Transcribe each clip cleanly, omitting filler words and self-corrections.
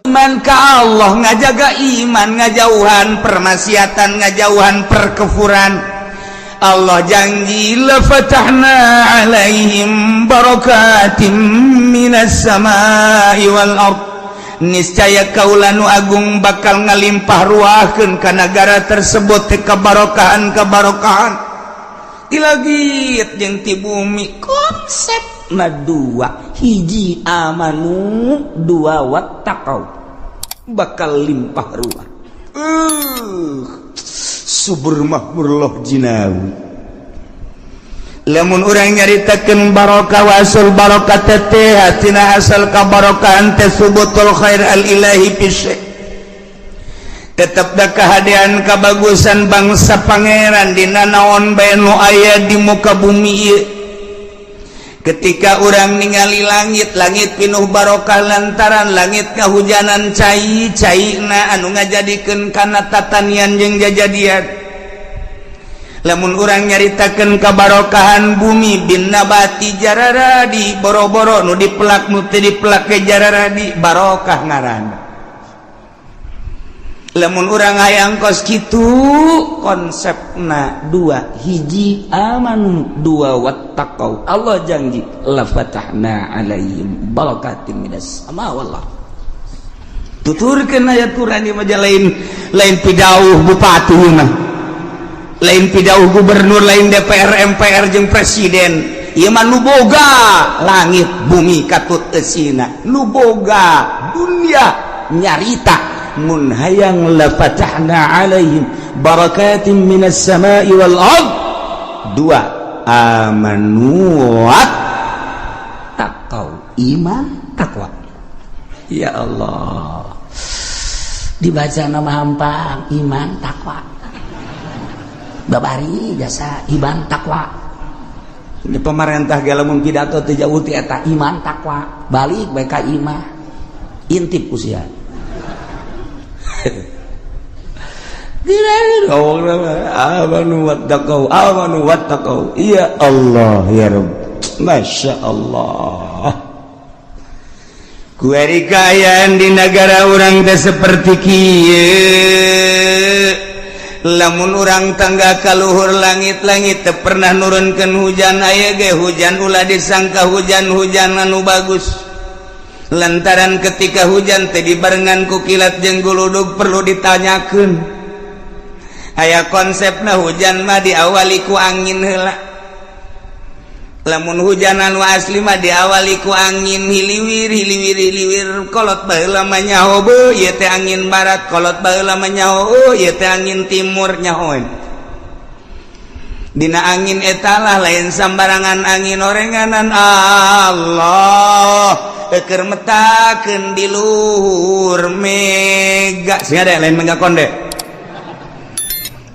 iman ka Allah, ngajaga iman, ngajauhan permaksiatan, ngajauhan perkefuran. Allah janji la fatahna alaihim barakatim minas samai wal ard. Niscaya kaula nu agung bakal ngalimpah ruahkeun ka nagara tersebut teh kabarokahan ti langit jeung ti bumi. Konsepna dua, hiji amanu, dua wattaqau, bakal limpah ruah. Subur mahmurullah jinawi. Lamun urang nyaritakeun barokah wasul barokah teh hatina asal kabarokahan teh subutul khair al ilahi fi tetep da kahadean kabagusan bangsa pangeran dina naon bae nu aya di muka bumi ieu. Ketika urang ningali langit pinuh barokah lantaran langit kahujanan cai-caina anu ngajadikeun kana tatanian jeung jajadian. Lamun urang nyaritakeun kabarokahan bumi bin nabati jararadi, boro-boro nu dipelak nu teu dipelak ke jararadi barokah ngaranna. Lamun urang hayang kos kitu konsepna dua, hiji amanu, dua wattaqau. Allah janji la fatahna alaihim barakatim minas sama wallah. Tuturkeun ayat Quran ieu mah lain pidauh bupati mah. Lain pidauh gubernur, lain DPR, MPR jeung presiden. Ieu mah nu boga langit bumi katut eusina, nu boga dunia nyarita mun hayang la fatahna alaihim barakatim minas samai wal ard. Dua, amanu wat taqau, iman takwa. Ya Allah, dibaca nama hampang iman takwa. Babari jasa iman takwa. Ini pemerintah galamun pidato teu jauh ti eta iman takwa, balik bae ka imah. Intip ku sia. Amanu wattaqau. Ya Allah ya Rabb. Masya Allah. Kuari kayaan di negara orang teh seperti kieu. Lamun urang tangga kaluhur langit-langit teu pernah nurunkeun hujan, aya ge hujan ulah disangka hujan anu bagus. Lantaran ketika hujan teh dibarengan ku kilat jeung guludug perlu ditanyakeun. Aya konsepna hujan mah diawali ku angin heula. Lamun hujan anu asli mah diawali ku angin hiliwir kolot baheula mah nyaho beuh ieu teh angin barat, kolot baheula mah nyaho ieu teh angin timur nyahoan. Dina angin eta lah lain sambarangan angin orenganan Allah keur metakeun di luhur mega. Sing ada lain mega konde.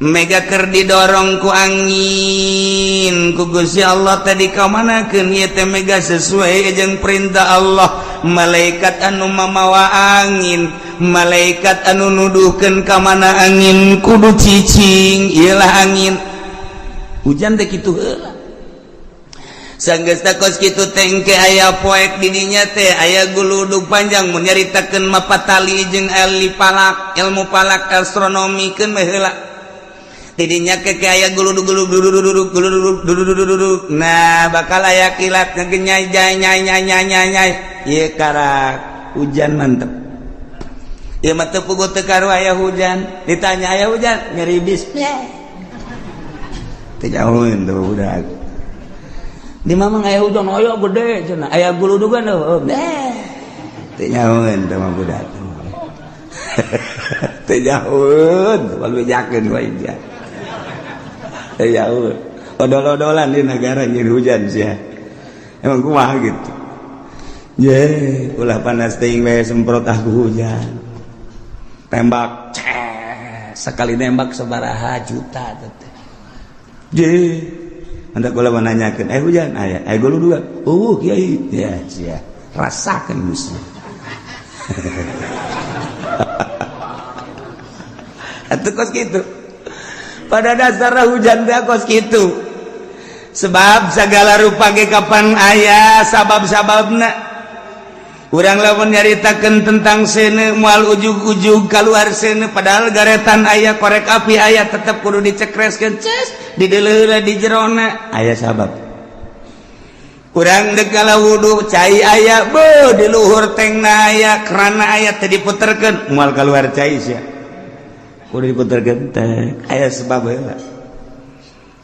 Mega keur didorong ku angin ku Gusti Allah tadi kamanakeun ieu teh mega sesuai jeung perintah Allah. Malaikat anu mamawa angin, malaikat anu nuduhkeun ka mana angin kudu cicing, ieulah angin. Hujan teh kitu heula. Sanggeus takos kitu teh engke aya poek di dinya teh aya guludug panjang mun nyaritakeun mapatali jeung ilmu palak astronomi keun mah heula. Tidinya ke aya guludug. Nah bakal aya kilat ngenyai nyai. Ieu karak hujan mantep. Ieu mah teu puguh teu karu aya hujan. Ditanya aya hujan ngeribis. Teu jauheun teu budak. Di mamang aya hujan aya gede cenah. Aya guludugan heuh. Teu jauheun teu mah budak. Teu jauheun, balbejakeun wae ja. Ya odol-odolan di negara nyeun hujan sia. Emang kumaha gitu. Ulah panas teuing we semprot aku hujan. Tembak sekali nembak sabaraha juta teh. Anda kula menanyakeun, hujan aya guludugan. Kiai. Ya sia. Rasakeun Gusti. Atuh kos kitu. Pada dasarnya hujan teh kos kitu. Sebab segala rupa ge kapan aya sabab-sababna. urang lamun nyaritakeun tentang sene moal ujug-ujug keluar sene padahal garetan aya korek api aya tetep kudu dicekreskeun ces di deuleurna di jerona aya sabab urang deuk kala wudu cai aya beuh di luhur tengna aya kerana aya teu diputerkeun moal keluar cai sia kudu diputerkeun teh aya sebab heula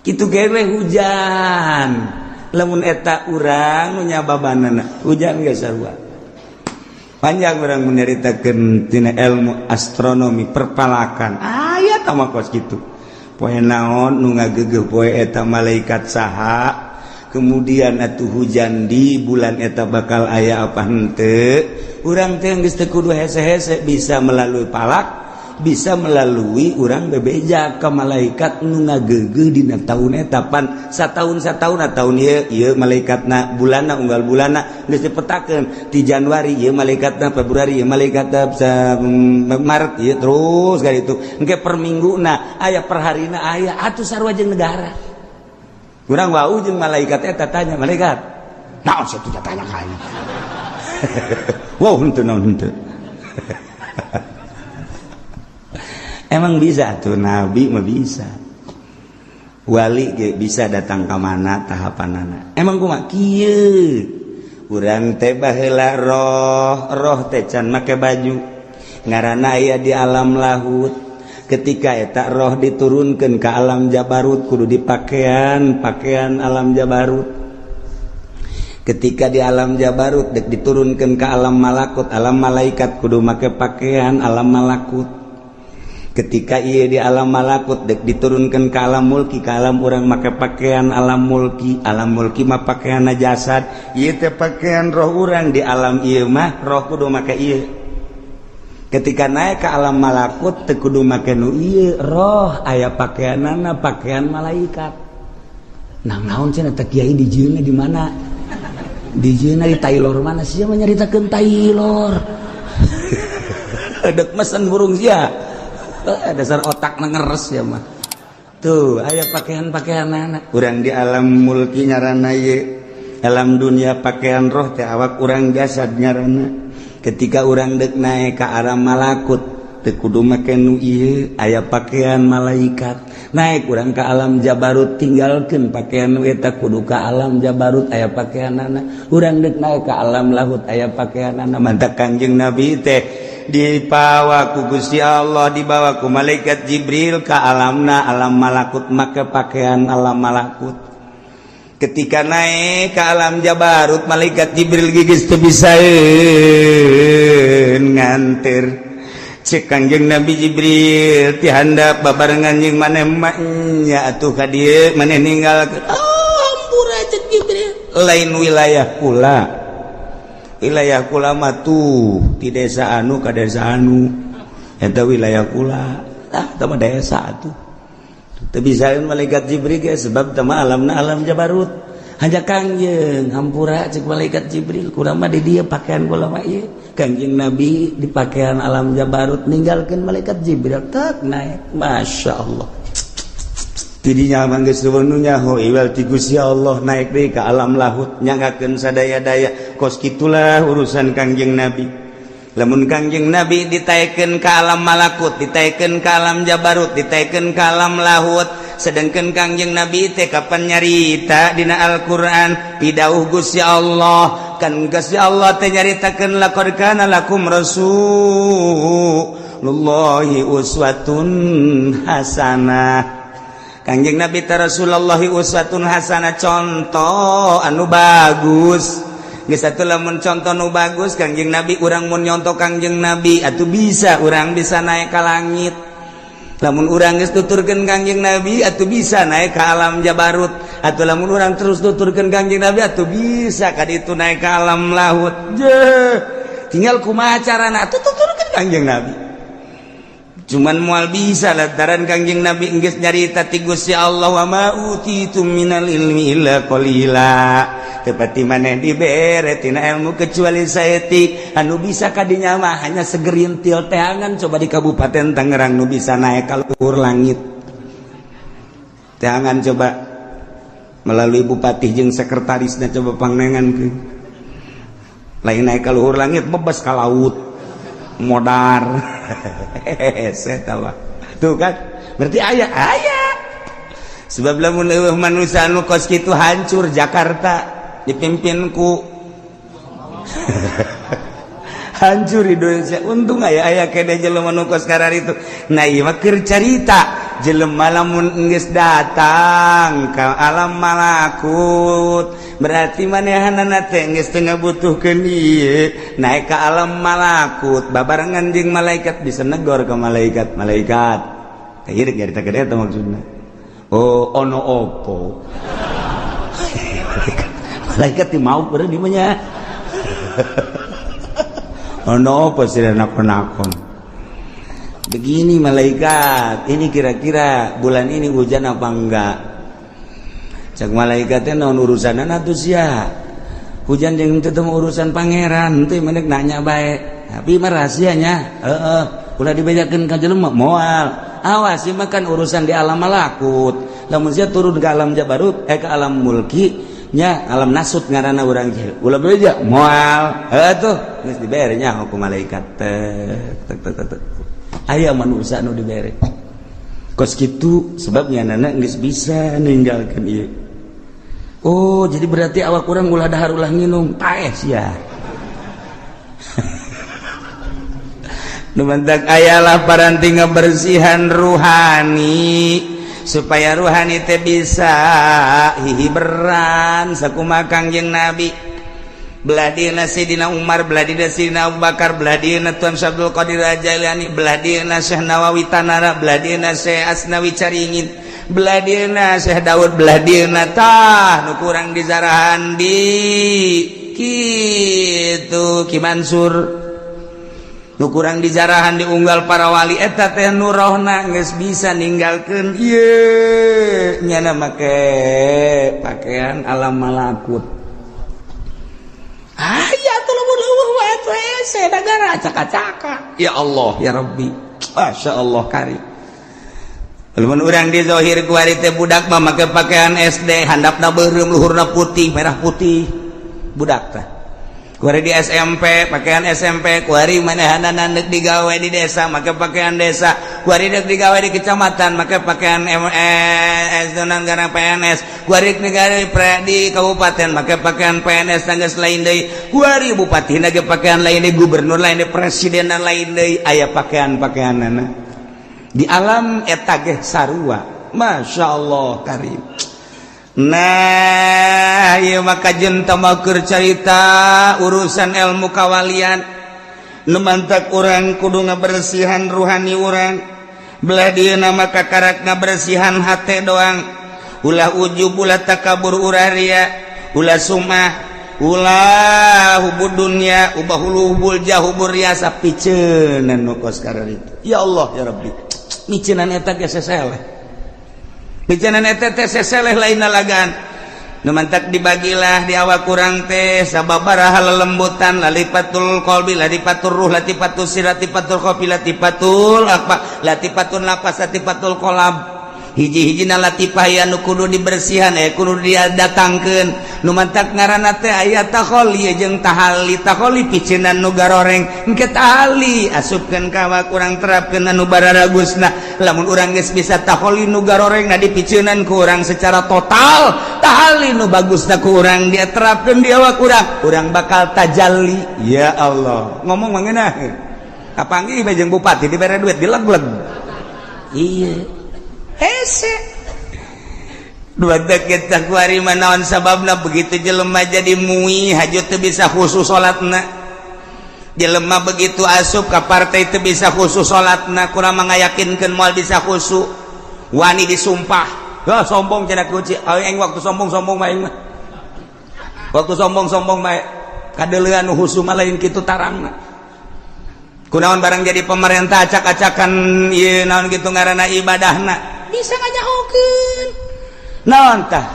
kitu ge hujan lamun eta urang nu nyababanana hujan ge sarua panjang orang menyaritakeun tina ilmu astronomi perpalakan aya tama kos kitu poe naon nu ngageugeuh poe eta malaikat saha kemudian atuh hujan di bulan eta bakal aya apa henteu urang teh geus teu kudu hese-hese bisa melalui palak bisa melalui urang bebeja ka malaikat nu ngageugeuh dina taun eta pan sataun-sataun taun ieu malaikatna bulanna unggal bulanna geus dipetakeun ti Januari ieu malaikatna Februari ieu malaikatna Maret ieu terus ka ditu engke per mingguna aya per harina aya atuh sarua jeung negara urang wau jeung malaikat eta tanya malaikat naon sih teh tanya ka aing wow henteu naon henteu emang bisa tuh nabi mah bisa wali ge bisa datang ke mana tahapanana emang kumaha kieu urang teh baheula roh teh can make baju ngaranna aya di alam lahut ketika eta roh diturunkeun ke alam jabarut kudu dipakaian alam jabarut ketika di alam jabarut dek diturunkeun ke alam malakut alam malaikat kudu make pakaian alam malakut ketika ia di alam malakut dek diturunkan ke alam mulki ke alam orang make pakaian alam mulki mah pakaian jasad ieu teh pakaian roh orang di alam ieu mah roh kudu make ieu ketika naik ke alam malakut teu kudu make nu ieu roh aya pakaianana pakaian malaikat naon cenah teh kiai di jieuna di mana di jieuna di Taylor mana sia mah nyaritakeun Taylor dek mesen burung sia dasar otak ngeres ya mah tuh aya pakaian anak urang di alam mulki nyarana ye alam dunia pakaian roh teh awak urang jasad nyarana ketika urang dek naik ke alam malakut teu kudu make nu ieu aya pakaian malaikat naik urang ke alam jabarut tinggalkeun pakaian nu eta kudu ka alam jabarut aya pakaianana urang dek naik ke alam lahut aya pakaianana mantap Kangjeng Nabi teh dibawa ku Gusti Allah dibawa ku malaikat Jibril ke alamna alam malakut make pakaian alam malakut ketika naik ke alam jabarut malaikat Jibril geus teu bisa nganter cek Kangjeng Nabi Jibril ti handap babarengan jeung maneh nya atuh ka dieu maneh ninggalkeun ampura cek Jibril lain wilayah kula mah tuh di desa anu ka desa anu eta wilayah kula tah mah desa atuh teu bisaeun malaikat Jibril ge sebab teh mah alamna alam jabarut hanya Kangjeng hampura cek malaikat Jibril kurang mah di dieu pakaian kula mah ieu Kangjeng Nabi di pakaian alam jabarut ninggalkeun malaikat Jibril tak naik masyaallah tidinya mangga sewenunya hoiwal ti Gusti Allah naik deui ka alam lahut nyanggakeun sadaya-daya kos kitulah urusan Kangjeng Nabi lamun Kangjeng Nabi ditaekeun ka alam malakut ditaekeun ka alam jabarut ditaekeun ka alam lahut sedengkeun Kangjeng Nabi teh kapan nyarita dina Al-Qur'an pidauh Gusti Allah kan Gusti Allah teh nyaritakeun laqad kana lakum rasulullahi uswatun hasanah Kangjeng Nabi ta Rasulullah uswatun hasanah contoh anu bagus geus atuh lamun contoh nu bagus Kangjeng Nabi urang mun nyontoh Kangjeng Nabi atuh bisa urang bisa naik ka langit lamun urang geus tuturkeun Kangjeng Nabi atuh bisa naik ka alam jabarut atuh lamun urang terus tuturkeun Kangjeng Nabi atuh bisa ka ditu naik ka alam lahut tinggal kumaha carana atuh tuturkeun Kangjeng Nabi cuman moal bisa lantaran Kangjeng Nabi geus nyarita ti Gusti Allah wa ma utitum minal ilmi illa qalila teu pati maneh dibere tina ilmu kecuali saeutik anu bisa kadinya mah hanya segerintil teangan coba di Kabupaten Tangerang nu bisa naik ka luhur langit teangan coba melalui bupati jeung sekretarisna coba pangnengankeun lain naik ke luhur langit bebas ka laut modar tuh kan berarti aya sebab lamun manusia anu kos kitu hancur Jakarta dipimpin ku hancur Indonesia untung aya kene jelema nu kos karar itu nah ieu mah keur carita jelema lamun geus datang ka alam malakut berarti manehanana teh geus teu ngabutuhkeun ieu naik ka alam malakut babarengan jeung malaikat bisa negor ka malaikat ieu rek nyarita gede eta maksudna oh ono opo malaikat mau beureun di mah nya ono apa sih nakon-nakon begini malaikat ini kira-kira bulan ini hujan apa enggak cak malaikatnya naon urusanan atuh sia hujan jeung teu urusan pangeran teh menek nanya bae tapi mah rahasianya ulah dibejakeun ka jelema moal awas ieu mah kan urusan di alam malakut lamun sia turun ke alam jabarut ke alam mulki nya alam nasut ngaranna urang teh ulah beja moal atuh geus dibere nya ku malaikat tek aya manusia anu dibere kos kitu sebab nyanana geus bisa ninggalkeun ieu oh jadi berarti awak urang ulah dahar ulah nginum paeh sia nu mantak ayalah paranti ngabersihan ruhani supaya ruhani teh bisa hihiberan sakumaha Kangjeng Nabi belah dieuna Sayyidina Umar belah dieuna Sayyidina Abu Bakar belah dieuna Tuan Abdul Qadir Jailani belah dieuna Syekh Nawawi Tanara belah dieuna Syekh Asnawi Caringin belah dieuna Syekh Daud belah dieuna tah nu kurang dizarahan di kitu Ki Mansur nu kurang dijarahan di unggal para wali eta teh nu rohna geus bisa ninggalkeun ieu nyana make pakaian alam malakut aya tuh leuweuh wae tuh ese negara acak-acaka ya Allah ya Rabbi masyaallah karim lamun urang di zahir ku ari teh budak mah make pakaian SD handapna beureum luhurna putih merah putih budak teh kuari di SMP pakaian SMP kuari manehanana neuk digawe di desa make pakaian desa kuari neuk digawe di kecamatan make pakaian zonan garang PNS kuari digawe di kabupaten make pakaian PNS geus lain deui kuari bupati ge pakaian lain deui gubernur lain deui presiden lain deui aya pakaian-pakaianana di alam eta ge sarua masyaallah karim. Nah ieu maka jeung tambah keur carita urusan ilmu kawalian nu mantak urang kudu ngabersihan ruhani urang belah dieuna maka karak ngabersihan hate doang ulah ujub ulah takabur ulah ria ulah sumah ulah hubud dunya ubah hubul jahubur riasa piceunan nu kos kararitu ya Allah ya Rabbi miceunan eta ge seseleh bicanan eta teh seseleh lain nalagan nu mantak dibagilah di awak kurang teh sababaraha lelembutan lalipatul qalbi latifatur ruh latifatus sir latifatul qafi latifatul apa latifatun nafas latifatul qalb hiji-hijina latifah anu kudu dibersihan kudu didatangkeun nu mantak ngaranna teh aya takholi jeung tahali takholi piceunan nu garoreng engke tahali asupkeun ka awak urang terapkeun anu bararagusna lamun urang geus bisa takholi nu garorengna dipiceunan ku urang secara total tahali nu bagusna ku urang dia terapkeun di awak urang bakal tajalli ya Allah ngomong mangeunah kapanggih bae jeung bupati dibere duit dilegleg iya hese dua deket takwari manaon sababna begitu jelema jadi muih hajut teu bisa khusus salatna jelema begitu asup ka partai teu bisa khusus salatna kurang mangayakinkeun moal bisa khusus wani disumpah sombong cenah kuci aing waktu sombong-sombong mah aing mah waktu sombong-sombong mah kadeuleuan nu husu mah lain kitu tarangna kunaon barang jadi pemerintah acak-acakan ieu naon kitu ngaranna ibadahna bisa ngajahokeun naon tah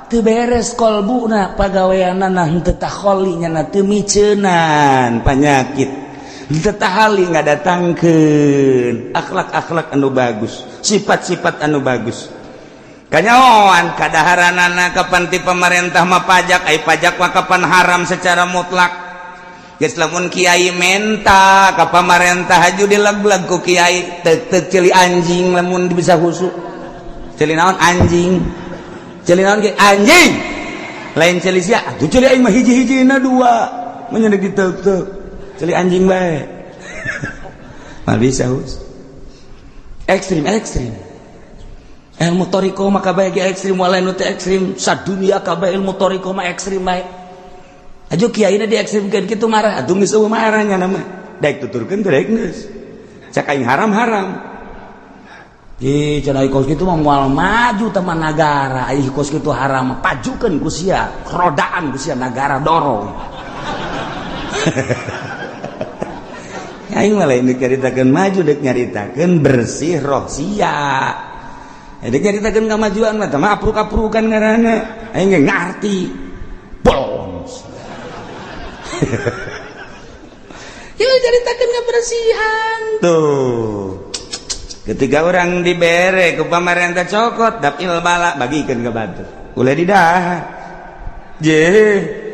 teu beres kolbuna pagaweanana henteu takholi nya teu miceunan panyakit henteu tahali ngadatangkeun akhlak-akhlak anu bagus sifat-sifat anu bagus kanyaoan kadaharanana kapan ti pemerintah mah pajak ai pajak mah kapan haram secara mutlak geus lamun kiai menta ka pamarentah haju dileg-leg ku kiai teu celi anjing lamun bisa husu celi naon anjing celi naon ge anjing lain celi sia atuh celi aing mah hiji-hijina dua menyeuneu kitu teu celi anjing bae mal bisa hus ekstrim ilmu toriko mah kabeh ge ekstrim walain teh ekstrim sadunya kabeh ilmu toriko mah ekstrim bae ajo kiaina diekstrimkeun kitu marah atuh geus eueuh marahnya nama daek tuturkeun teh daek geus cak aing haram ih cenah kos kitu mah moal maju teman nagara ih kos kitu haram pajukeun ku sia rodaan ku sia nagara dorong aing mah lain dicaritakeun maju dek nyaritakeun bersih roh sia dek nyaritakeun kamajuan mah tah apruk-aprukan ngaranna aing ge ngarti bons ya caritakeun kebersihan tuh ketika orang dibere ku pamarentah cokot dapil bala bagikeun ke batur ulah didahar je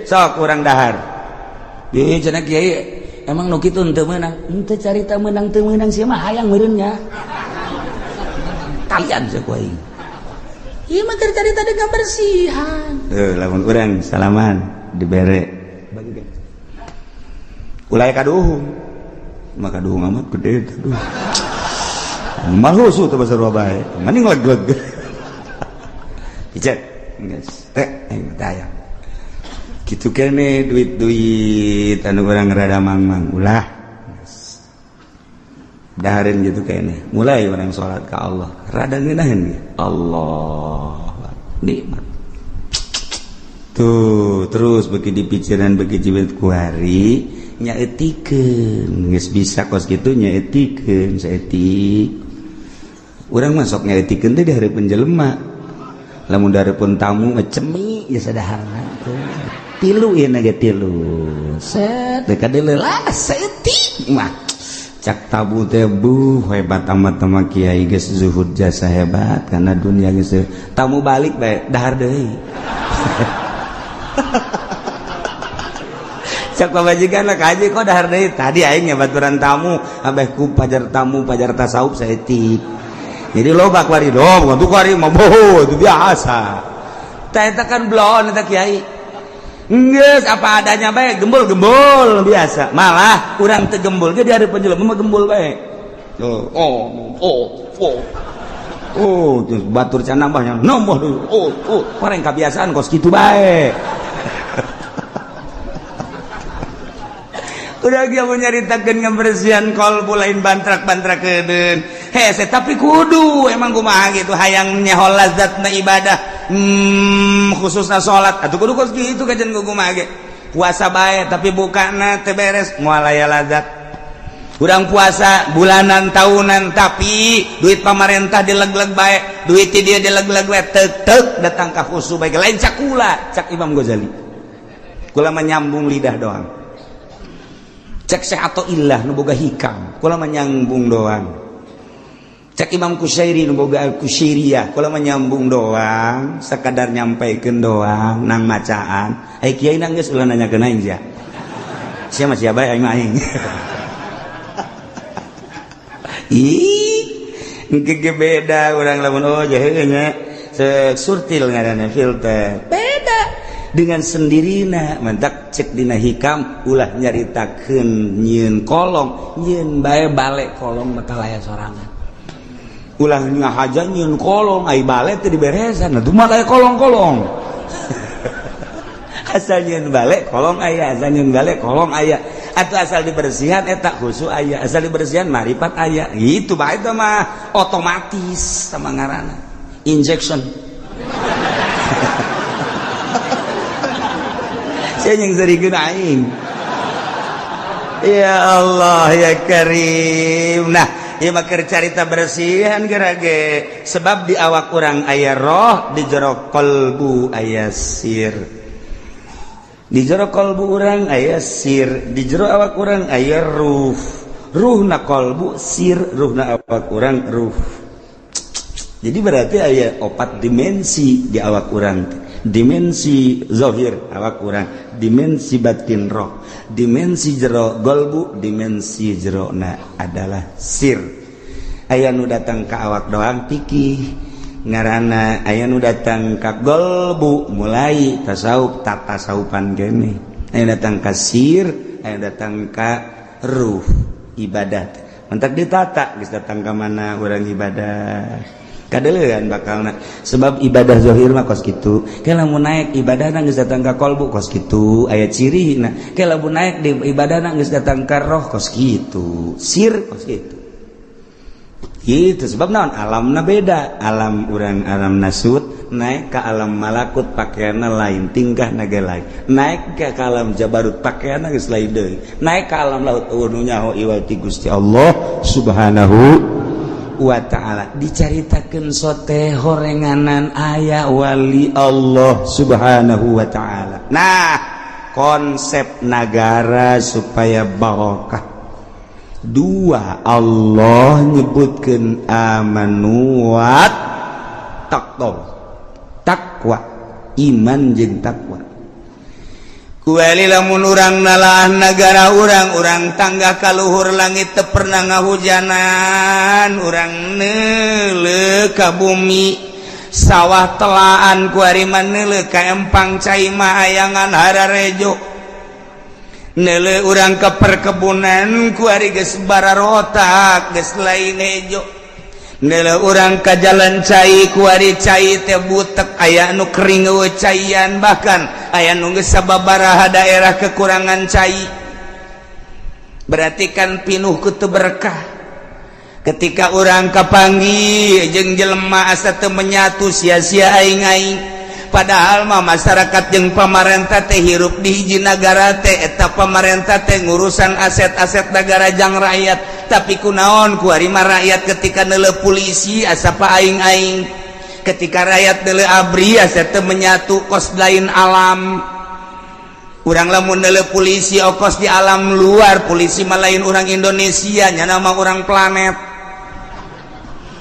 sok urang dahar ye cenah kiai emang nu kitu teu meunang henteu carita meunang teu meunang sia mah hayang meureun nya kalian sia ku aing ieu mah keur carita deui kebersihan lamun urang salaman dibere bagikeun ulah kaduhung mah kaduhung amat gede tuh malusu tuh bahasa Surabaya mending leg-leg pijat geus teh aing tanya kitu kene duit-duit anu urang rada mangmang ulah dahareun gitu kene mulai urang salat ka Allah rada ngeunaheun Allah nikmat tuh terus bagi dipikiran bagi jiwet kuari nyaetikeun geus bisa kos kitu nyaetikeun saeutik urang masuk nyaetikeun teh di hareupeun jelema lamun dareupeun tamu ngecemi ya sadaharna tilu ieu na ge tilu set teu kadeuleula saeutik mah cak tabu teh hebat amat mah kiai geus zuhud jasa hebat kana dunia geus tamu balik bae dahar deui cak pabajikan lah kaji kok dahar deui tadi aing baturan tamu abeh ku pajar tamu pajar tasawuf saeutik jadi loba kuari dong tuh kuari mah boho itu biasa tah eta kan blon eta kiai geus apa adanya bae gembul biasa malah urang teu gembul ge di hareupeun jelema mah gembul bae terus batur can nambahnya nambah dulu orang kebiasaan kos kitu bae udah dia mau nyaritakeun ngabersihan kolbu lain bantrak-bantrakeun hese tapi kudu emang kumaha gitu hayang nyahol lazatna ibadah khususna salat atuh kudu kos kitu kajen kumaha ge puasa bae tapi bukana teu beres moal aya lazat urang puasa bulanan tahunan tapi duit pamarentah dileg-leg bae duit ti dia dileg-leg bae teuk datang ka khusu bae lain cak kula cak Imam Ghazali kula mah nyambung lidah doang cek Syekh Athaillah nu boga hikam kula mah nyambung doang cek Imam Kusyairi nu boga Kusyairiyah kula mah nyambung doang sakadar nyampaikeun doang nang macaan ai kiai nang geus ulah nanyakeun aing sia sia mah sia bae aing mah aing ih engke beda urang lamun heuh nya surtil ngaranna filter beda dengan sendirina mentak cek dina hikam ulah nyaritakeun nyieun kolong nyieun bae bale kolong bakal aya sorangan ulah ngahaja nyieun kolong ai bale teh diberesan atuh mah aya kolong-kolong asal nyieun bale kolong aya asal nyieun bale kolong aya atuh asal dibersihan eta khusu aya asal dibersihan marifat aya itu bae teh mah otomatis sama ngaranna injection saya yang serikeun aing ya Allah ya Karim nah ieu mah keur carita bersihan gerage sebab di awak urang aya roh di jero qalbu aya sir di jero qalbu urang aya sir di jero awak urang aya ruhna qalbu sir ruhna awak urang ruh jadi berarti aya 4 dimensi di awak urang dimensi zahir awak urang, dimensi batin roh, dimensi jero golbu, dimensi jerona adalah sir. Aya nu datang ka awak doang pikih ngaranna, aya nu datang ka golbu mulai tasawuf tak tasawufan gene, aya datang ka sir, aya datang ka ruh ibadat. Mentak ditata geus datang ka mana urang ibadah kadeulean bakalna, sebab ibadah zahir mah kos kitu, ke lamun naik ibadahna geus datang ka qalbu kos kitu aya cirina, ke lamun naik di ibadahna geus datang ka roh kos kitu, sir kos kitu. Gitu sebab naon alamna beda, alam urang alam nasut naik ke alam malakut pakaianna lain, tingkah naga lain, naik ke alam jabarut pakaianna geus lain deui, naik ke alam laut nu nyaho iwal ti Gusti Allah subhanahu wa ta'ala. Dicaritakeun sote horenganan aya wali Allah subhanahu wa ta'ala. Nah konsep negara supaya barokah dua, Allah nyebutkan amanu wa takwa, iman jeung takwa. Kuali lamun urang nalah negara urang tangga kaluhur langit teu pernah ngahujanan, urang neuleuh ka bumi sawah telaan kuari maneuleuh ka empang cai mah ayangan hararejo. Nele urang ke perkebunan kuari geus bararotak geus lain hejo. Nele urang ka jalan cai kuari cai teh butek, aya nu kering eueuh caian, bahkan aya nu geus sababaraha daerah kekurangan cai. Berarti kan pinuh ku teu berkah. Ketika urang kapanggih jeung jelema asa teu menyatu sia-sia aing-aing. Padahal mah masyarakat jeung pamarentah teh hirup di hiji nagara teh eta pamarentah teh ngurusan aset-aset negara jang rakyat, tapi kunaon kuari mah rakyat ketika neuleuh polisi asa pa aing-aing, ketika rakyat neuleuh abri asa teu menyatu kos lain alam. Urang lamun neuleuh polisi okos di alam luar, polisi mah lain urang Indonesia nya nama urang planet.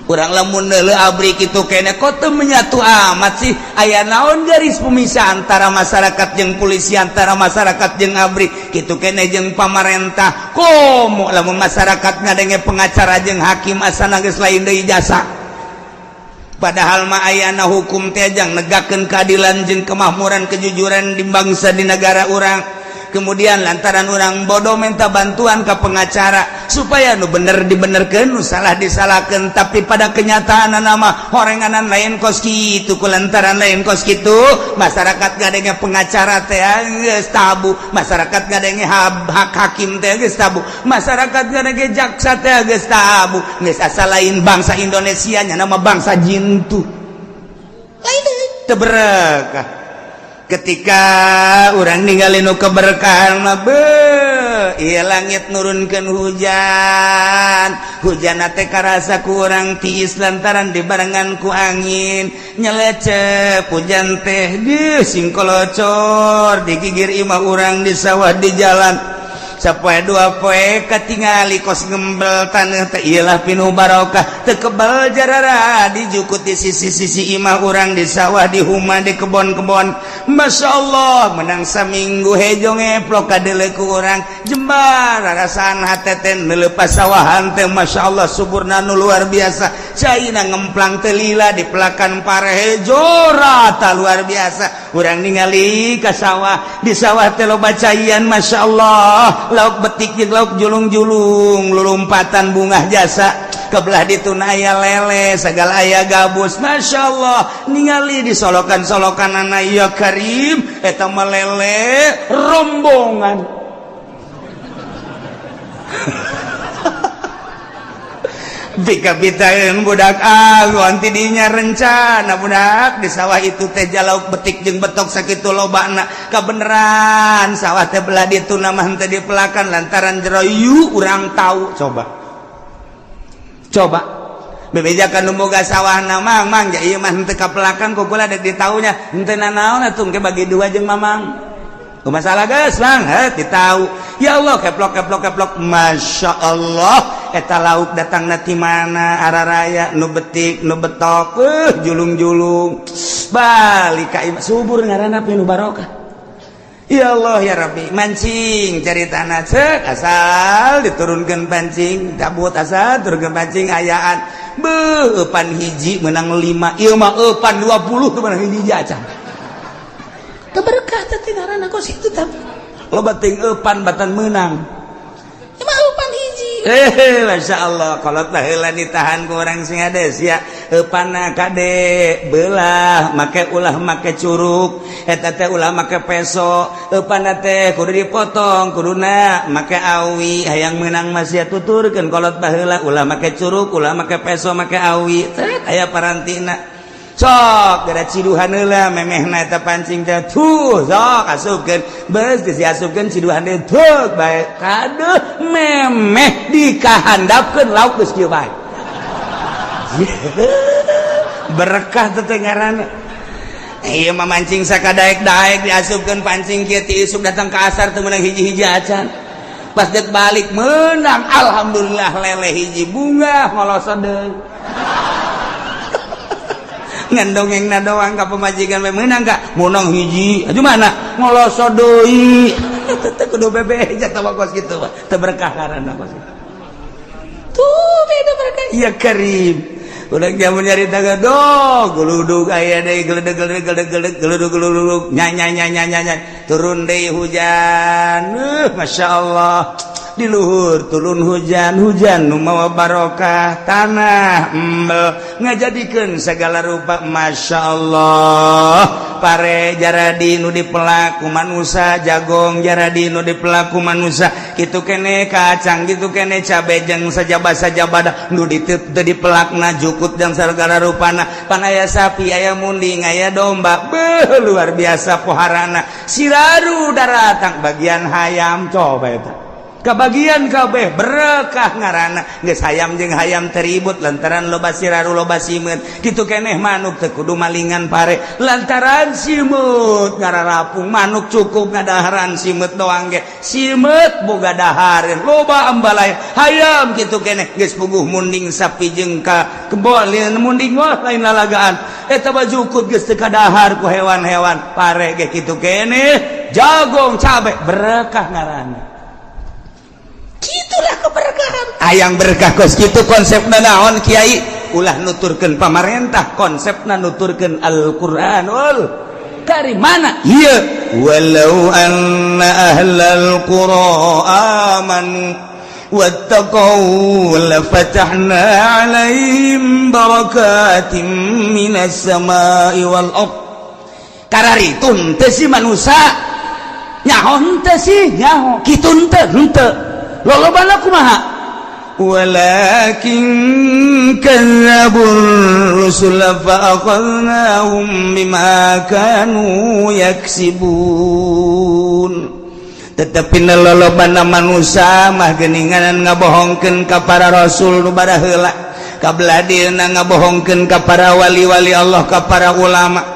Urang lamun neuleuh abri kitu kene kok teu menyatu amat sih, aya naon garis pemisah antara masyarakat jeung polisi, antara masyarakat jeung abri kitu kene jeung pamarentah. Komo lamun masyarakat ngadenge pengacara jeung hakim asana geus lain deui jasa. Padahal mah ayana hukum teh jang negakeun keadilan jeung kemakmuran kejujuran di bangsa di negara urang. Kemudian lantaran orang bodoh minta bantuan ke pengacara supaya nu bener dibenerkeun, nu salah disalahkeun, tapi pada kenyataan nama horenganan lain kos kitu. Kulantaran lain kos kitu masyarakat gadenge pengacara teh geus tabu, masyarakat gadenge hak hakim teh geus tabu, masyarakat gadenge jaksa teh geus tabu, geus asa lain bangsa Indonesia nya nama bangsa jin tuh lain teu berkah. Ketika orang ninggalin nu keberkahan mah ieu langit nurunkeun hujan, hujan teh karasa ku urang tiis lantaran dibarengan ku angin, nyelecep hujan teh geus sing kolocor digigir imah urang di sawah di jalan. Sapoe dua poe katingali kos ngembel taneuh teh ieulah pinuh barokah, teu kebal jarara dijukut di sisi-sisi imah urang di sawah di huma di kebon-kebon. Masyaallah menang saminggu hejo ngeplok kadeuleu ku urang jembar rarasaan hate teh neuleuh pasawahan teh masyaallah suburna nu luar biasa, caina ngemplang teh lila di pelakan pare hejo rata luar biasa. Urang ningali ka sawah, di sawah teh loba caian masyaallah, lauk betik jeung lauk julung-julung, lulumpatan bunga jasa, kebelah ditu aya lele, sagala aya gabus, masyaallah. Ningali di solokan-solokanana ya Karim, eta mah lele rombongan. Bika-bitaeun budak agon tidinya rencana budak di sawah itu teh jalauk betik jeung betok sakitu lobana, kabeneran sawah teh belah ditu na mah teu dipelakan lantaran jero yu urang tahu. Coba bebejakan nu boga sawahna mang ja ieu mah teu kapelakan kukula dek ditaunya henteu nanaon atuh ke bagi dua jeung mamang. Masalah geus lang ditahu. Ya Allah keplok masya Allah eta lauk datang nati mana arah raya nu betik nu betok julung-julung balik ka subur ngaranna nu barokah. Ya Allah ya Rabbi mancing cari tanah cek asal diturunkan pancing dabut asal turunkan pancing ayaan epan hiji menang 5 ieu mah epan 20 tuh menang hiji acan teu berkah teh ngaranna kos itu tah loba teuing epan batan menang ieu mah epan hiji Masya Allah kalau tah heula ditahan ku urang sing ades ya epanna kade belah make ulah make curug eta teh ulah make peso epanna teh kudu dipotong kuduna make awi hayang meunang mah sia tuturkeun kolot baheula ulah make curug ulah make peso make awi teh aya parantina sok gara ciduhan heula memehna eta pancing teh tuh sok asupkeun beus geus diasupkeun ciduhan teh teu bae kadeuh memeh dikahandapkeun lauk geus kieu bae berkah teh ngaranna ieu mah mancing sakadaek-daek diasupkeun pancing kieu ti isuk datang ka asar teu meunang hiji-hiji acan pas det balik menang alhamdulillah lele hiji bunga ngolosot deui ngandongengna doang ka pemajikan we meunang ka munang hiji aju mana ngolosot deui teh kudu bebe jatuh kos kitu mah teu berkah karana kos tuh beda berkah ya karim udah jamun nyari tangga dong geluduk aya deui geluduk nya turun deui hujan Masya Allah di luhur turun hujan nu mawa barokah tanah embel ngajadikeun segala rupa Masya Allah pare jaradi nu dipelak ku manusia jagong jaradi nu dipelak ku manusia kitu kene kacang kitu kene cabe jeung sajabah nu dipelakna jukut jeung segala rupana pan aya sapi aya munding aya domba luar biasa poharana siraru daratang bagian hayam coba eta kabagian kabeh berkah ngaranna geus hayam jeung hayam teribut lantaran loba siraru loba simeut kitu keneh manuk teu kudu malingan pare lantaran simut ngararapung manuk cukup ngadaharan simut doang ge simut boga dahareun loba ambalaya hayam kitu keneh geus puguh munding sapi jeung ka kebon munding wah lain lalagaan eta bajukut geus teu kadahar ku hewan-hewan pare ge kitu keneh jagong cabe berkah ngaranna gitulah keberkahan ayang berkah kos gitu konsepna naon kiai ulah nuturkeun pamarentah konsepna nuturkeun Al-Qur'anul Karim mana ieu walau anna ahlal qura amanu wattaqau lafatahna 'alaihim barakatim minas samai wal ardh kararitun teh si manusia nyaho teh si nyaho kitu teh lolobana kumaha walakin kadzabur rusul fa aqadnahum bima kanu yaksibun tetapi lolobana manusia mah geuningan ngabohongkeun ka para rasul nu bada heula kabladina ngabohongkeun ka para wali-wali Allah ka para ulama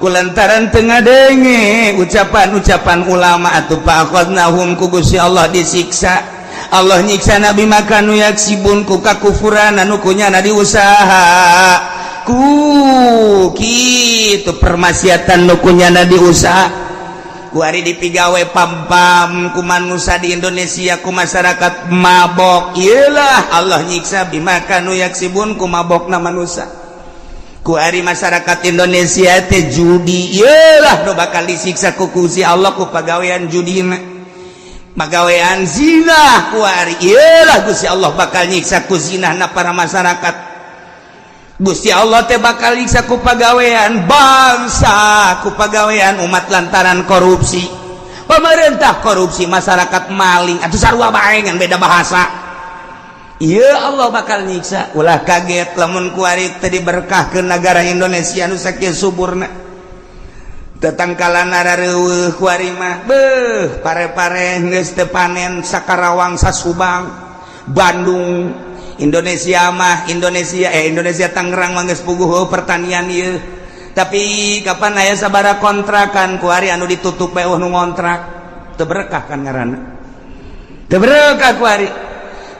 kulantaran teu ngadenge ucapan-ucapan ulama atuh fa aqadnahum ku Gusti Allah disiksa Allah nyiksa nabi makanu yaksibun ku kakufuran anu kunyana diusaha ku kitu permaksiatan nu kunyana diusaha ku ari dipigawe pam-pam ku manusia di Indonesia ku masyarakat mabok iyalah Allah nyiksa bimakanu yaksibun ku mabokna manusia ku ari masyarakat Indonesia teh judi iyalah nu bakal disiksa ku Gusti Allah ku pagawean judina magawean zina kuari iyalah Gusti Allah bakal nyiksa ku zinahna para masyarakat Gusti Allah teh bakal nyiksa ku pagawean bangsa ku pagawean umat lantaran korupsi pemerintah korupsi masyarakat maling atuh sarua bae ngan beda bahasa iya Allah bakal nyiksa ulah kaget lamun kuari teh diberkahkeun negara Indonesia nu sakieu suburna tetangkalan arareueuh kuari mah beuh pare-pare geus teu panen sakarawang sasubang Bandung Indonesia Tangerang mah geus puguh pertanian ieu tapi kapan aya sabaraha kontrakan kuari anu ditutup we nu ngontrak teu berkah kan ngaranna teu berkah kuari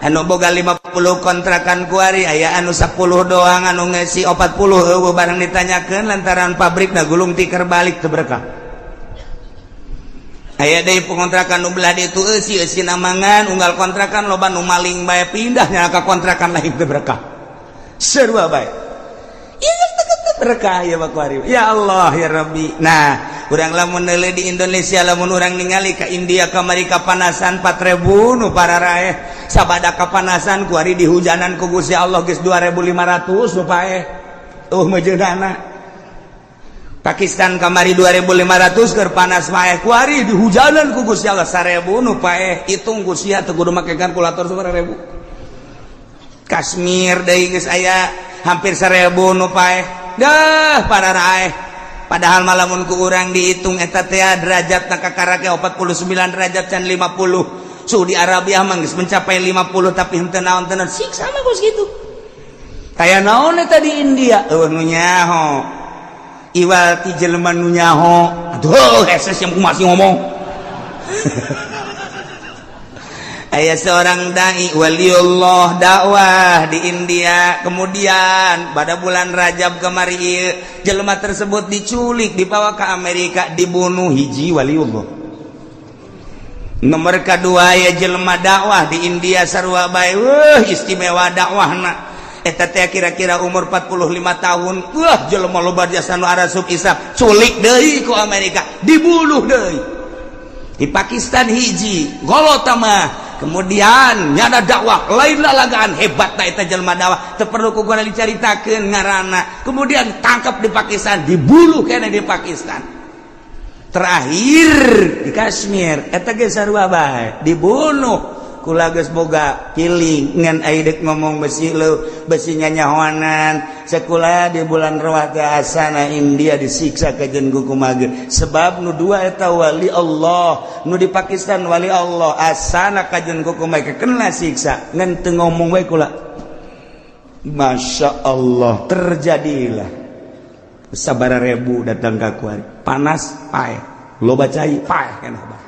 anu boga 5 10 kontrakan kuari aya anu 10 doang anu ngesi 40 barang ditanyakan lantaran pabrik na gulung tikar balik teu berkah. Aya deui pengontrakan nu belah ditu eusi namangan unggal kontrakan loba nu maling bae pindahnya ka kontrakan lain teu berkah. Sarua bae. Ieu berkah ya bakuari. Ya Allah ya Rabbi. Nah, urang lamun neuleuh di Indonesia lamun urang ningali ka India kamari kapanasan 4.000 nu para raeh sabada kapanasan kuari dihujanan ku Gusti Allah geus 2.500 nu paeh. Mejeunana. Pakistan kamari 2.500 keur panas paeh kuari dihujanan ku Gusti Allah 1.000 nu paeh. Hitung Gusti teu kudu make kalkulator 1.000. Kashmir deui geus aya hampir 1.000 nu paeh. Dah para raeh. Padahal malamun ku urang dihitung eta teh derajat kakarake 49 derajat can 50. Saudi Arabia mah geus mencapai 50 tapi henteu naon-naon siksa mah geus kitu. Kaya naon eta di India? Nu nyaho. Iwal ti jelema nu nyaho. Aduh, eses yang masih ngomong. Aya seorang dai waliullah dakwah di India, kemudian pada bulan Rajab kemari jelema tersebut diculik dibawa ke Amerika dibunuh hiji waliullah. Nomor kedua ya jelema dakwah di India sarua bae istimewa dakwahna eta teh kira-kira umur 45 tahun jelema loba jasa nu arasub isap culik deui ku Amerika dibunuh deui. Di Pakistan hiji golotama. Kemudian nyada dakwah lain lalagaan hebat na eta jelema dakwah teu perlu ku gua dicaritakeun ngaranna. Kemudian tangkap di Pakistan dibunuh kene di Pakistan. Terakhir di Kashmir eta ge sarua bae dibunuh kula geus boga piling ngan aidek ngomong besi nyanyahoanan sakula di bulan Ramadan asana India disiksa kajen ku kumaha sebab nu dua eta wali Allah nu di Pakistan wali Allah asana kajen ku kumaha kena siksa ngan teu ngomong we kula. Masya Allah terjadilah sabaraha ribu datang ka kuari panas paeh loba cai paeh kana bae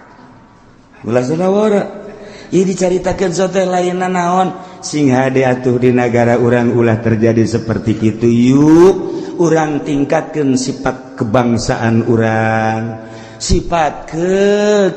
ulah saudara. Ieu dicaritakeun sote lainna naon sing hade atuh di negara urang ulah terjadi seperti kitu yuk urang tingkatkeun sifat kebangsaan urang sifat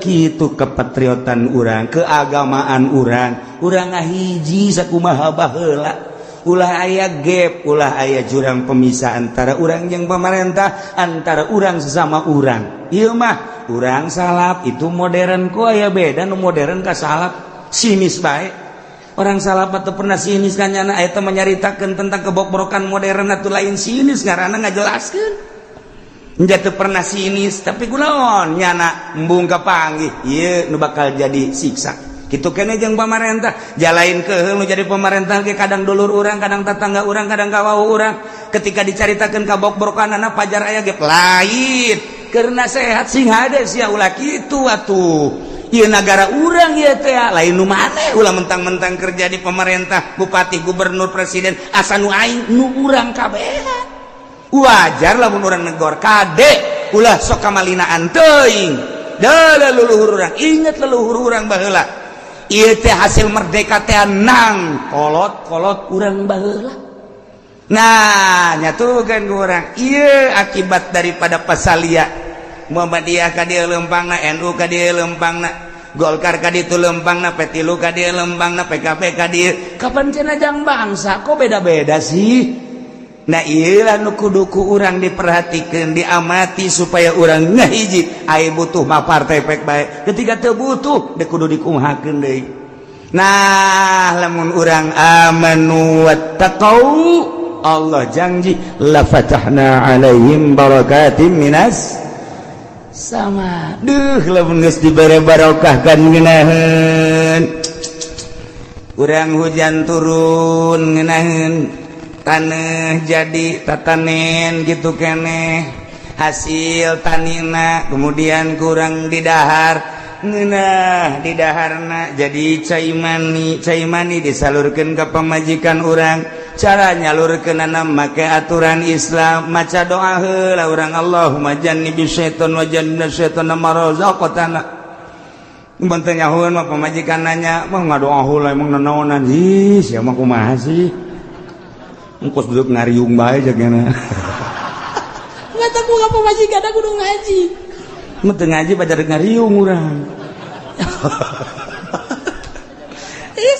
kitu kepatriotan urang keagamaan urang ngahiji sakumaha baheula ulah aya gap ulah aya jurang pemisah antara urang jeung pemerintah antara urang sesama urang. Ieu mah urang salap itu modern ku aya beda nu modern ka salap sinis bae. Orang salap atau pernah sinis kan nyana eta menyaritakeun tentang kebobrokan modern atuh lain sinis ngaranna ngajelaskeun. Nya teu pernah sinis tapi kunaon nyana embung kapanggih ieu nu bakal jadi siksa. Kitu kene jeung pamarentah jalain keheul nu jadi pamarentah ge kadang dulur urang kadang tetangga urang kadang kawau urang ketika dicaritakeun kabobrokanana pajar aya ge lain karena sehat sing hade sia ulah kitu atuh. Ieu negara urang ieu teh lain nu maneh ulah mentang-mentang kerja di pemerintah bupati gubernur presiden asa nu aing nu urang kabehan. Wajar lamun urang negor kade ulah sok kamalinaan teuing. Da leluhur urang inget leluhur urang baheula. Ieu teh hasil merdeka teh nang kolot urang baheula. Nah, nyatukeun ku urang ieu akibat daripada pasalia Muhammadiyah ka dieu leumpangna, NU ka dieu leumpangna, Golkar ka ditu leumpangna, P3 ka dieu leumpangna, PKP ka dieu. Kapan cenah jang bangsa kok beda-beda sih? Nah ieu lah nu kudu ku urang diperhatikeun diamati supaya urang ngahiji aya butuh mah partai pek bae ketika teu butuh teh kudu dikumahakeun deui. Nah lamun urang amanu wattaqau Allah janji la fatahna alaihim barakatim minas sama. Duh lamun geus dibere barokah kan ngeunaheun urang hujan turun ngeunaheun tanah jadi tatanen gitu kene hasil tanina kemudian kurang didahar ngeunah di daharna jadi cai mani disalurkeun ka pamajikan urang cara nyalurkeunana make aturan Islam maca doa heula urang Allahumma jannibis syaiton wa jannibnas syaitana ma razaqtana Bantu nyahuan mah pemajikan nanya, mah ngadoa heula emang nanaonan sih, sia mah kumaha sih? Engkos duduk ngariung bae jagana. Enggak tahu ka pemajikan aku kudu ngaji. Mah teu ngaji pacar ngariung urang.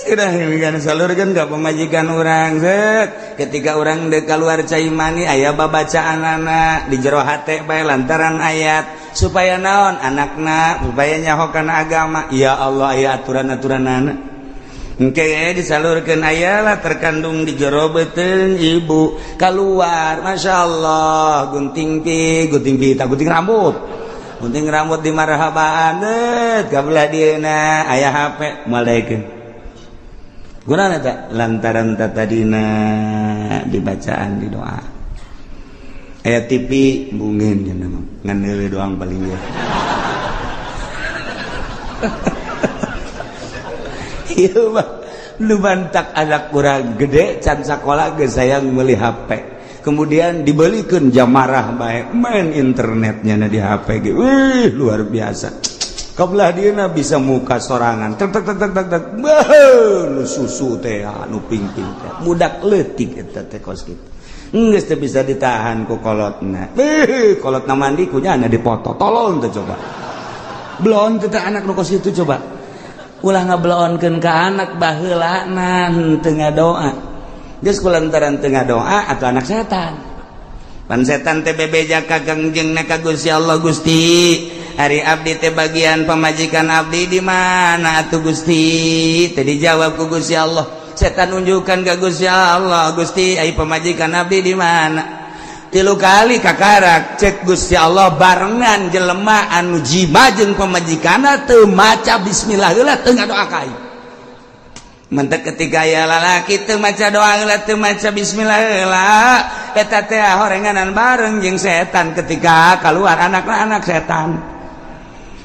Sudah kan salurkeun ka pemajikan urang set. Ketika urang deuk kaluar cai mani aya babacaanana di jero hate bae lantaran ayat supaya naon anakna supaya nyaho kana agama. Ya Allah aya aturan-aturanana. Engke disalurkeun aya lah terkandung di jero beuteung ibu kaluar masyaallah gunting pi tak gunting rambut. Gunting rambut di marhabaan deut ka belah dieuna aya HP malaikeun. Gunana tak lantaran tadina dibacaan di doa. Ayat TV bungen cenah mah ngan heureuh doang paling ya. Ieu mah nu bantak anak urang gede can sakola geus sayang meuli HP. Kemudian dibelikeun jamarah bae main internetnya na di HP ge. Wih luar biasa. Kabelah dieuna bisa muka sorangan tek nu susu teh anu ping-ping teh budak leutik eta teh kos kitu geus teu bisa ditahan ku kolotna kolotna mandi kunya ana dipoto tolong teh coba bloon teh anak nu kos kitu coba ulah ngabloonkeun ka anak baheulana henteu ngadoa geus kulantaran teu ngadoa atuh anak setan pan setan teh bebeja ka gangjengna ka Gusti Allah Gusti hari abdi teh bagian pemajikan abdi di mana atuh Gusti? Teh dijawab ku Gusti Allah. Setan nunjukkan ke Gusti Allah, Gusti, ai pemajikan abdi di mana? 3 kali kakarak cek Gusti Allah barengan jelema anu jima jeung pemajikanna teu maca bismillah heula teu ngadoa ka aing. Mentek ketika aya lalaki teu maca doa heula teu maca bismillah heula, eta teh horenganan bareng jeung setan ketika keluar anak setan.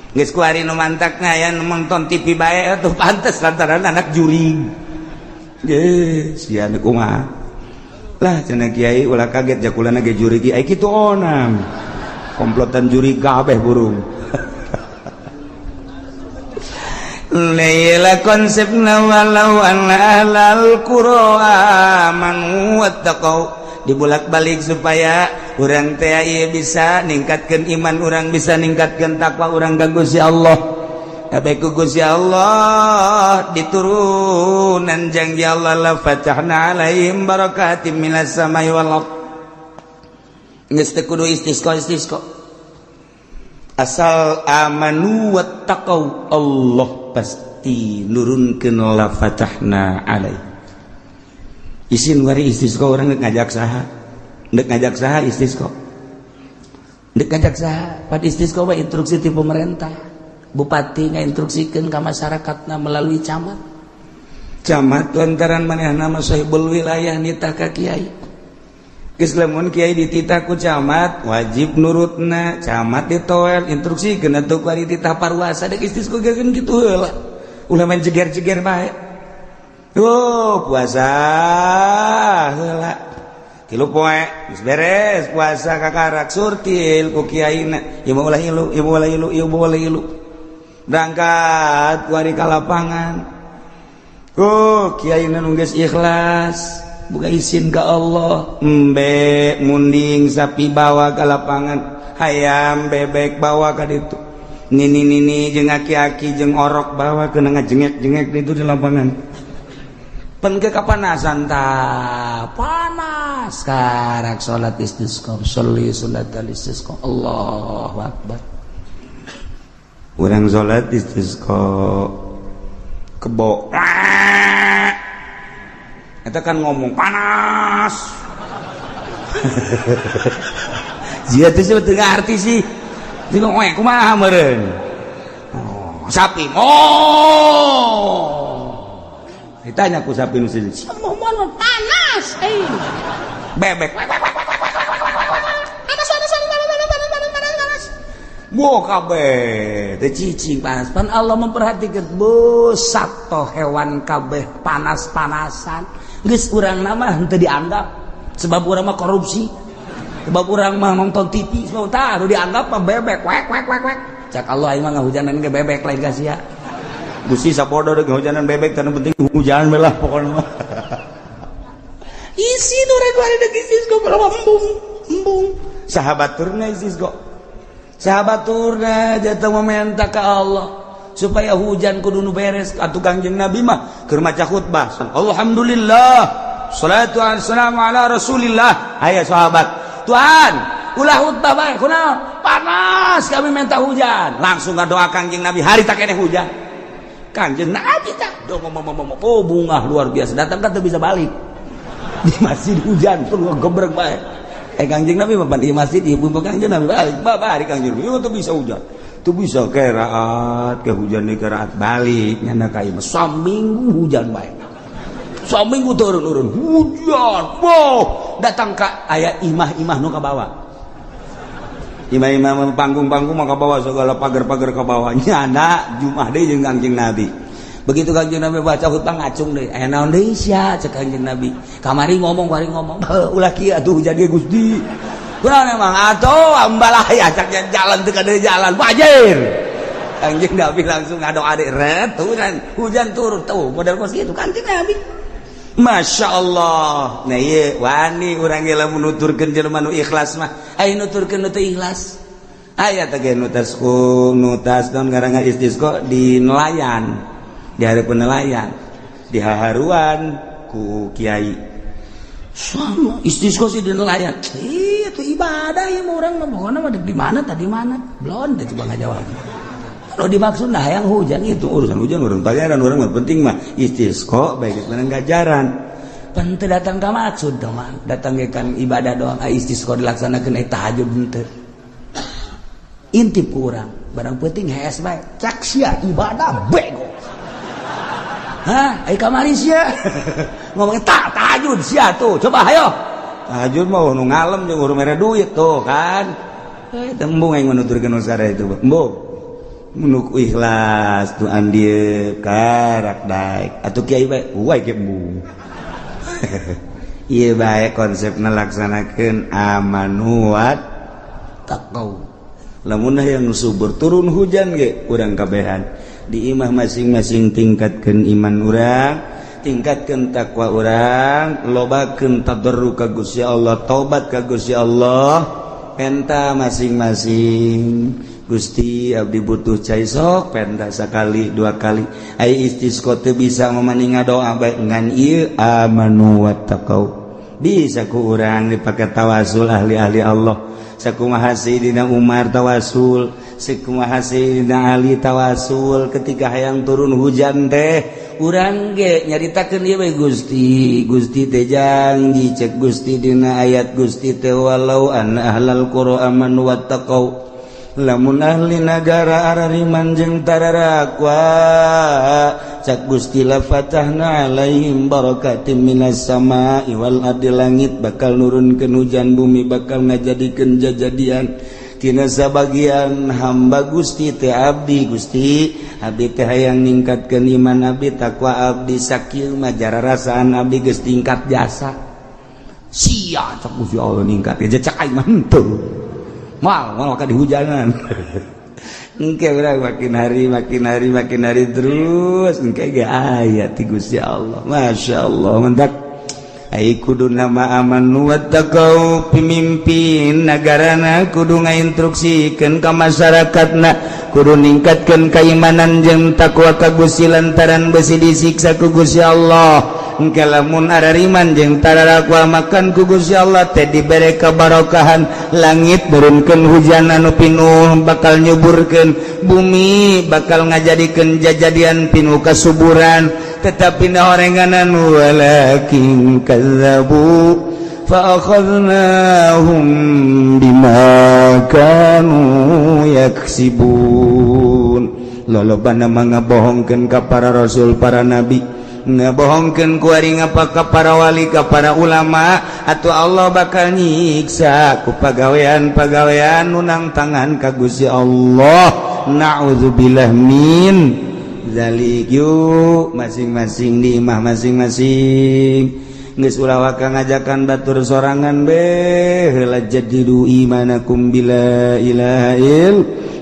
Geus ku ari nu mantakna aya nu nonton TV bae atuh pantes lantaran anak juring. Geus sia nu kumaha. Lah cenah kiai ulah kaget jakulana ge juri ki ai kitu onam. Komplotan juri kabeh burung. Laila konsepna walau anna ahlal qura amanu wattaqau dibulak-balik supaya urang teh ieu bisa ningkatkeun iman urang bisa ningkatkeun takwa urang ka Gusti Allah. Kabeh ku Gusti Allah diturunan janji Allah la fatahna alaihim barakatim minas samai wal ardh. Geus teu kudu istisqa. Asal amanu wattaqau Allah pasti nurunkeun la fatahna alaihim. Isin wari istisqa orang ngajak saha? Ndek ngajak saha istisqa? Ndek ngajak saha? Pad istisqa wa instruksi ti pemerintah. Bupati ngainstruksikeun ka masyarakatna melalui camat. Camat lantaran manehna mah sahibul wilayah nitah ka kiai. Geus lamun kiai dititah ku camat, wajib nurutna. Camat ditoel instruksikeun atuh ku ari titah parwasa dek istisqa geus kitu heula. Ulah main jeger-jeger bae. Puasa heula 3 poe geus beres puasa kakarak surtil ku kiaina ieu ulah ilu berangkat ku ari ka lapangan kiaina nu geus ikhlas buka izin ka Allah embe munding sapi bawa ka lapangan hayam bebek bawa ka ditu nini jeung aki-aki jeung orok bawa keuna ngajengek-jengek ditu di lapangan. Pengke kapanasan ta panas karak salat istisqa sholli salatal istisqa Allahu akbar urang salat istisqa kebo eta kan ngomong panas Zia teh teu ngarti sih jeung we kumaha meureun sapi ditanya ku sapi nu seueur Mohon panas bebek panas Boh kabeh teu cicing panas pan Allah memperhatikan besat toh hewan kabeh panas-panasan geus urangna mah henteu dianggap sebab urang mah korupsi sebab urang mah nonton TV sebab tah dianggap mah bebek wek cak Allah aing mah ngahujanan ge bebek lain ka sia Gusti sapodo deui hujanan bebek tanu penting hujan belah pokona. Isi nu rek bari deuk Sisko berapa embung. Sahabaturna Sisko. Sahabaturna jatuh meminta ka Allah supaya hujan kudu nu beres atuh Kangjeng Nabi mah keur maca khutbah. Alhamdulillah. Shalatu wassalamu ala Rasulillah. Aya sahabat, Tuhan, ulah khutbah bae kunaon? Panas kami minta hujan. Langsung ngadoa Kangjeng Nabi, hari tak keneh hujan. Kangjeng Nabi tak oh bunga luar biasa datang kan bisa balik. Di masjid hujan pun gebrek bae. Kangjeng Nabi mah di masjid ibu Kangjeng Nabi balik. Bari Kangjeng Nabi tuh bisa hujan. Tuh bisa keraat ke hujan di keraat balik nyana ka ieu saminggu hujan bae. Saminggu turun hujan. Wow, datang ka aya imah-imah nu ka bawah. Imam-imam panggung-panggung maka bawa segala pagar-pagar ke bawahnya anak Jumat deui jeung Kangjeng Nabi. Begitu Kangjeng Nabi baca khutbah ngacung deui. Naon deui sia cek Kangjeng Nabi. Kamari ngomong ulah kieu atuh hujan ge Gusti. Kunaon emang atuh ambalah aya cak jalan teu kada jalan fajir. Kangjeng Nabi langsung ngadoa deui ret hujan turun tuh model kos kitu Kangjeng Nabi. Masya Allah. Nah iya wani urang ge lamun nuturkeun jelema nu ikhlas mah aya nuturkeun nu teu ikhlas. Aya teh ge nutas non ngaranna istisqa di nelayan. Di hareupeun nelayan. Di haharuan ku kiai. Sama istisqa sih di nelayan. Itu ibadah ieu mah urang mah pokona mah di mana tadi mana? Belum teh coba ngajawab. Kalau dimaksud nah yang hujan itu urusan hujan urang pangeran urang mah penting mah istisqa baik itu ngajaran. Pan teu datang ka maksud teh mah datang ge kan ibadah doang istisqa dilaksanakeun tahajud henteu. Intip urang barang penting hees bae cak sia ibadah bego. Hah, ai kamari sia. Ngomong tahajud sia tuh. Coba hayo. Tahajud mah nu ngalem jeung urang mere duit tuh kan. Tembung aing nuturkeun usara itu. Embung. Menuk ikhlas tu andieu karak daek atuh kiai bae uai ge embung. Ieu bae konsepna laksanakeun amanu wat taqau. Lamun hayang subur turun hujan ge urang kabehan di imah masing-masing tingkatkeun iman urang, tingkatkeun takwa urang, lobakeun tadarruk ka Gusti Allah, taubat ka Gusti Allah, penta masing-masing. Gusti abdi butuh cai sok penta sakali dua kali ai istisqa teu bisa mamaning ngadoa bae ngan ieu amanu wattaqau bisa ku urang dipake tawasul ahli-ahli Allah sakumaha Sayyidina Umar tawasul sakumaha Sayyidina Ali tawasul ketika hayang turun hujan teh urang ge nyaritakeun ieu bae Gusti teh janji cek Gusti dina ayat Gusti teh walau anna ahlal qura amanu wattaqau lamun ahli nagara arariman jeung tararakwa cak Gusti la fatahna alaihim barakatim minas sama'i wal ardi langit bakal nurunkeun hujan bumi bakal ngajadikeun jajadian tina sabagian hamba Gusti teh abdi Gusti abdi teh hayang ningkatkeun iman abdi takwa abdi sakieu mah jararasaan abdi geus tingkat jasa sia cak Gusti Allah ningkat aja cak aing mah henteu mal ka dihujanan. Engke urang makin hari terus engke ge aya ti Gusti Allah. Masyaallah mentak ai kudu nama amanu wattaqau pimimpin nagarana kudu ngainstruksikeun ka masyarakatna kudu ningkatkeun keimanan jeung takwa ka Gusti lantaran beusi disiksa ku Gusti Allah. Engke lamun arariman jeung tararakwa makan ku Gusti Allah teh dibere kabarokahan langit turunkeun hujan anu pinuh bakal nyuburkeun bumi bakal ngajadikeun jajadian pinuh kasuburan tetapi naorenganan walakin kadzabu fa akhadnahum bima kanu yaksibun lolobana ngabohongkeun ka para rasul para nabi ngabohongkeun ku ari ngapa ka para wali ka para ulama atuh Allah bakal nyiksa ku pagawean-pagawean nu nang tangan ka Gusti Allah naudzubillah min zalik yuk masing-masing di imah masing-masing geus ulah waka ngajakan batur sorangan beh heula jadidu imanakum bila ilaha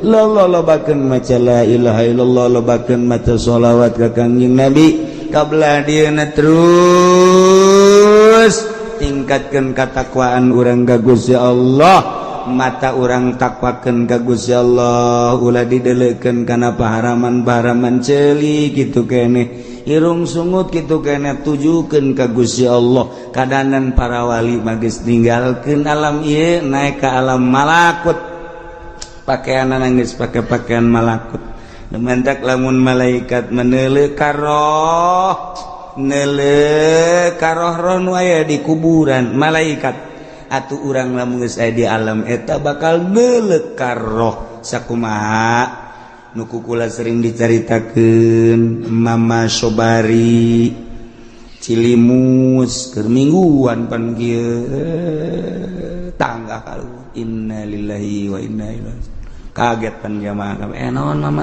illallah lobakeun maca la ilaha illallah lobakeun maca sholawat ka Kangjeng Nabi kabla dieuna terus tingkatkeun katakwaan urang ka Gusti Allah mata urang takwakeun ka Gusti Allah ulah didelekeun kana paharaman-paharaman ceuli kitu keneh irung sungut kitu kene tujukeun ka Gusti Allah kadanan para wali magis ninggalkeun alam ieu naik ka alam malakut pakaianna geus pake pakaian malakut mentak lamun malaikat meneuleuh karoh neuleuh karoh roh nu aya di kuburan malaikat atuh urang lamun geus aya di alam eta bakal neuleuh karoh sakumaha nuku kula sering dicaritakeun Mama Sobari Cilimus keur mingguan pan kieu tangga kalu innalillahi wa inna ilaihi kaget pan jamaah naon mama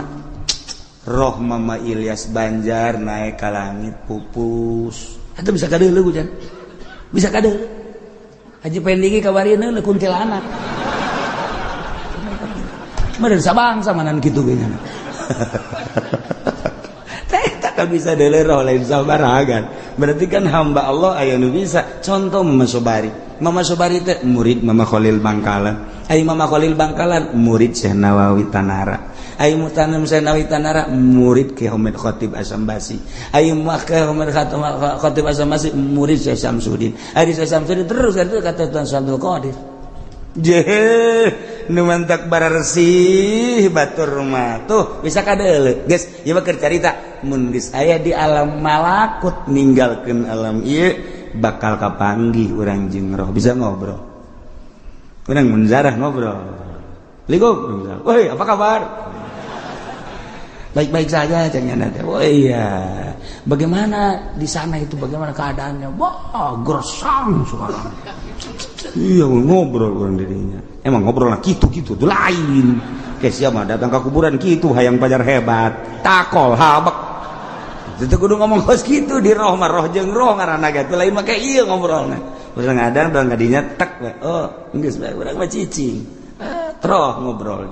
roh Mama Ilyas Banjar naik ka langit pupus eta bisa kadeuleuh hujan bisa kadeuleuh haji pendigi kabarieun kuntilanak meureun sabangsa manan kitu ge nya. Teh tak bisa deuleuh roh lain sabaragan. Berarti kan hamba Allah aya nu bisa. Contoh Mama Sobari. Mama Sobari teh murid Mama Khalil Bangkalan. Ai Mama Khalil Bangkalan murid Syekh Nawawi Tanara. Ai Mutanam Syekh Nawawi Tanara murid Ki Hamid Khatib Asambasi. Ai Makka Hamid Khatib Asambasi murid Syekh Samsudin. Ai Syekh Samsudin terus kata Tuan Abdul Qadir. Jeh nu mantak bararsi batur mah tuh bisa kadeuleuh geus ieu mah keur carita mun geus aya di alam malakut ninggalkeun alam ieu bakal kapanggih urang jeung roh bisa ngobrol urang mun zarah ngobrol Assalamualaikum woi apa kabar baik-baik saja cenah teh oh iya bagaimana di sana itu bagaimana keadaannya wah gersang sekarang iya ngobrol orang dirinya emang ngobrol lah gitu tuh lain kayak siapa datang ke kuburan gitu hayang pajar hebat takol habak itu kudu ngomong kos gitu di roh mah roh jeung roh ngaranna gitu lain mah kayak iya ngobrolna urang ngadan urang ngadinya tek we oh geus bae urang mah cicing troh ngobrol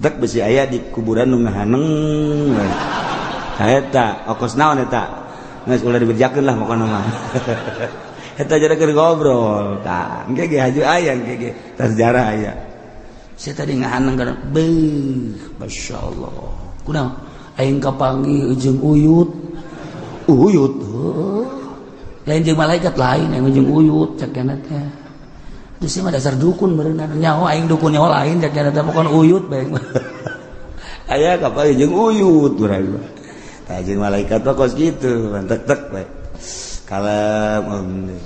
tek besi aya di kuburan nu ngahaneng eta okos naon eta geus ulah dibejakeun lah pokona mah eta jara keur ngobrol tah engke ge haju aya engke ge sejarah aya saya tadi ngahaneng kana beuh masyaallah kunaon aing kapanggih jeung uyut lain jeung malaikat lain yang jeung uyut cak kana teh terus mah dasar dukun beureunan nyaho aing dukun nyaho lain cak kana teh pokona uyut bae aya kapanggih jeung uyut urang tah jeung malaikat mah kos kitu tek-tek bae kalem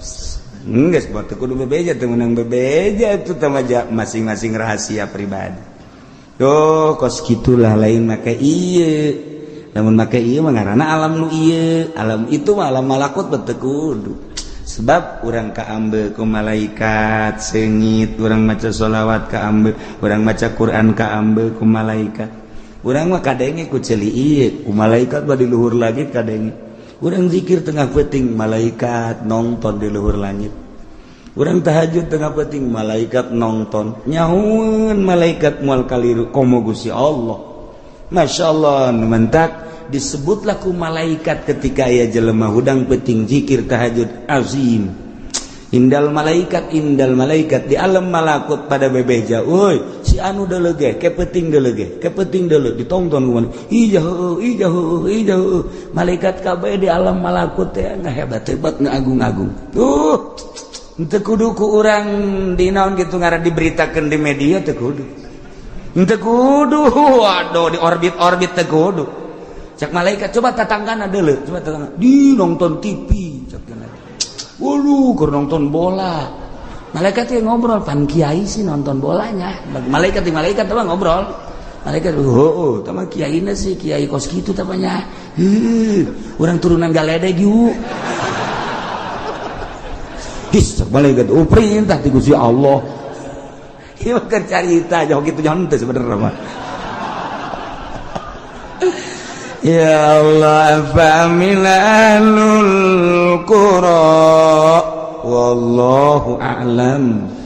geus buat kudu bebeja teu meunang bebeja itu teh masing-masing rahasia pribadi doh kos kitulah lain make ieu lamun make ieu mah ngaranna alam nu ieu alam itu mah alam malakut teu kudu sebab urang kaambe ku malaikat seungit urang maca sholawat kaambe urang maca Quran kaambe ku malaikat urang mah kadenge ku ceuli ieu ku malaikat mah di luhur langit kadenge urang zikir tengah peuting malaikat nongton di luhur langit urang tahajud tengah peuting malaikat nongton nyahoeun malaikat moal kaliru komo Gusti Allah masyaallah nu mentak disebutlah ku malaikat ketika aya jelema hudang peuting zikir tahajud azim indal malaikat di alam malakut pada bebeja euy si anu deuleu ge kepeuting deuleu ditonton ku mana ijah malaikat kabeh di alam malakut teh ngahebat-hebat ngaagung-agung teu kudu ku urang dinaon kitu ngaran diberitakeun di media teu kudu waduh di orbit teu kudu cak malaikat coba tatanggana deuleu coba tatanggana di nonton TV cak kana waduh keur nonton bola malaikat yang ngobrol pan kiai sih nonton bolanya malaikat mah ngobrol malaikat tama kiaina sih kiai kos kitu tamanya urang turunan galedeg yuk his malaikat perintah ti Gusti Allah ieu keur carita jauh kitu jangan teh sebenarnya mah Ya Allah famil ahlul qura wallahu a'lam.